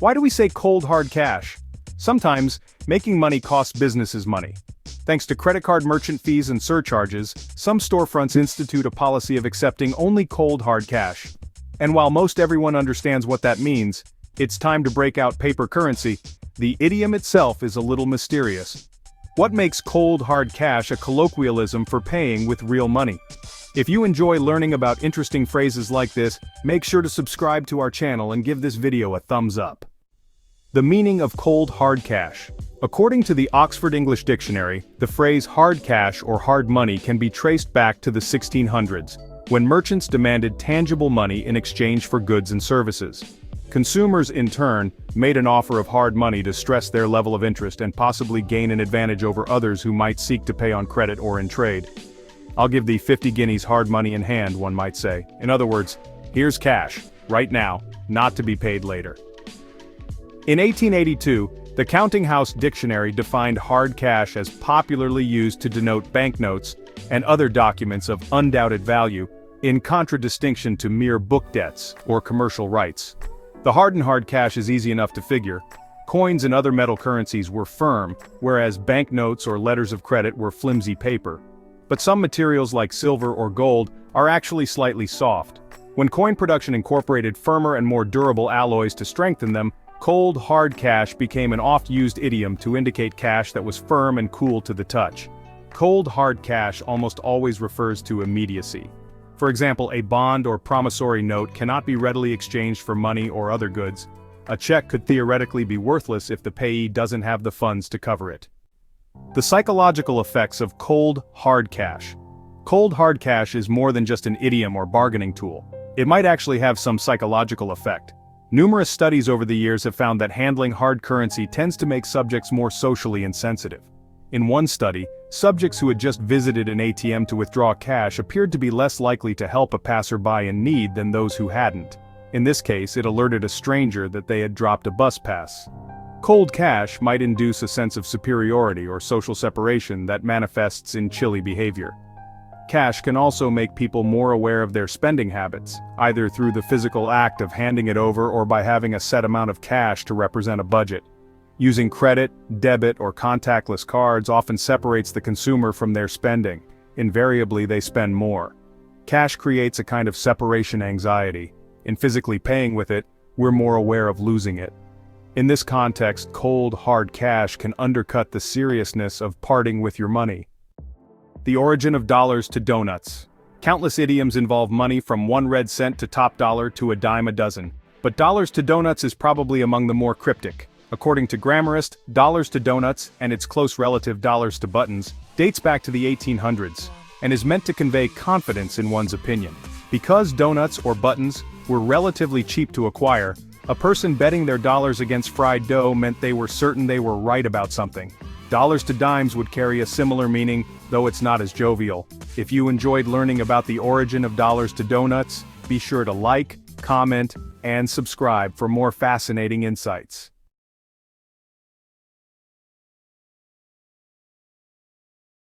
Why do we say cold hard cash? Sometimes, making money costs businesses money. Thanks to credit card merchant fees and surcharges, some storefronts institute a policy of accepting only cold hard cash. And while most everyone understands what that means, it's time to break out paper currency. The idiom itself is a little mysterious. What makes cold hard cash a colloquialism for paying with real money? If you enjoy learning about interesting phrases like this, make sure to subscribe to our channel and give this video a thumbs up. The meaning of cold hard cash. According to the Oxford English Dictionary, the phrase hard cash or hard money can be traced back to the 1600s, when merchants demanded tangible money in exchange for goods and services. Consumers, in turn, made an offer of hard money to stress their level of interest and possibly gain an advantage over others who might seek to pay on credit or in trade. I'll give thee 50 guineas hard money in hand, one might say. In other words, here's cash, right now, not to be paid later. In 1882, the Counting House Dictionary defined hard cash as popularly used to denote banknotes and other documents of undoubted value, in contradistinction to mere book debts or commercial rights. The hardened hard cash is easy enough to figure. Coins and other metal currencies were firm, whereas banknotes or letters of credit were flimsy paper. But some materials like silver or gold are actually slightly soft. When coin production incorporated firmer and more durable alloys to strengthen them, cold hard cash became an oft-used idiom to indicate cash that was firm and cool to the touch. Cold hard cash almost always refers to immediacy. For example, a bond or promissory note cannot be readily exchanged for money or other goods. A check could theoretically be worthless if the payee doesn't have the funds to cover it. The psychological effects of cold hard cash. Cold hard cash is more than just an idiom or bargaining tool. It might actually have some psychological effect. Numerous studies over the years have found that handling hard currency tends to make subjects more socially insensitive. In one study, subjects who had just visited an ATM to withdraw cash appeared to be less likely to help a passerby in need than those who hadn't. In this case, it alerted a stranger that they had dropped a bus pass. Cold cash might induce a sense of superiority or social separation that manifests in chilly behavior. Cash can also make people more aware of their spending habits, either through the physical act of handing it over or by having a set amount of cash to represent a budget. Using credit, debit, or contactless cards often separates the consumer from their spending. Invariably, they spend more. Cash creates a kind of separation anxiety. In physically paying with it, we're more aware of losing it. In this context, cold, hard cash can undercut the seriousness of parting with your money. The origin of dollars to donuts. Countless idioms involve money from 1 red cent to top dollar to a dime a dozen. But dollars to donuts is probably among the more cryptic. According to Grammarist, dollars to donuts, and its close relative dollars to buttons, dates back to the 1800s, and is meant to convey confidence in one's opinion. Because donuts or buttons were relatively cheap to acquire, a person betting their dollars against fried dough meant they were certain they were right about something. Dollars to dimes would carry a similar meaning, though it's not as jovial. If you enjoyed learning about the origin of dollars to donuts, be sure to like, comment, and subscribe for more fascinating insights.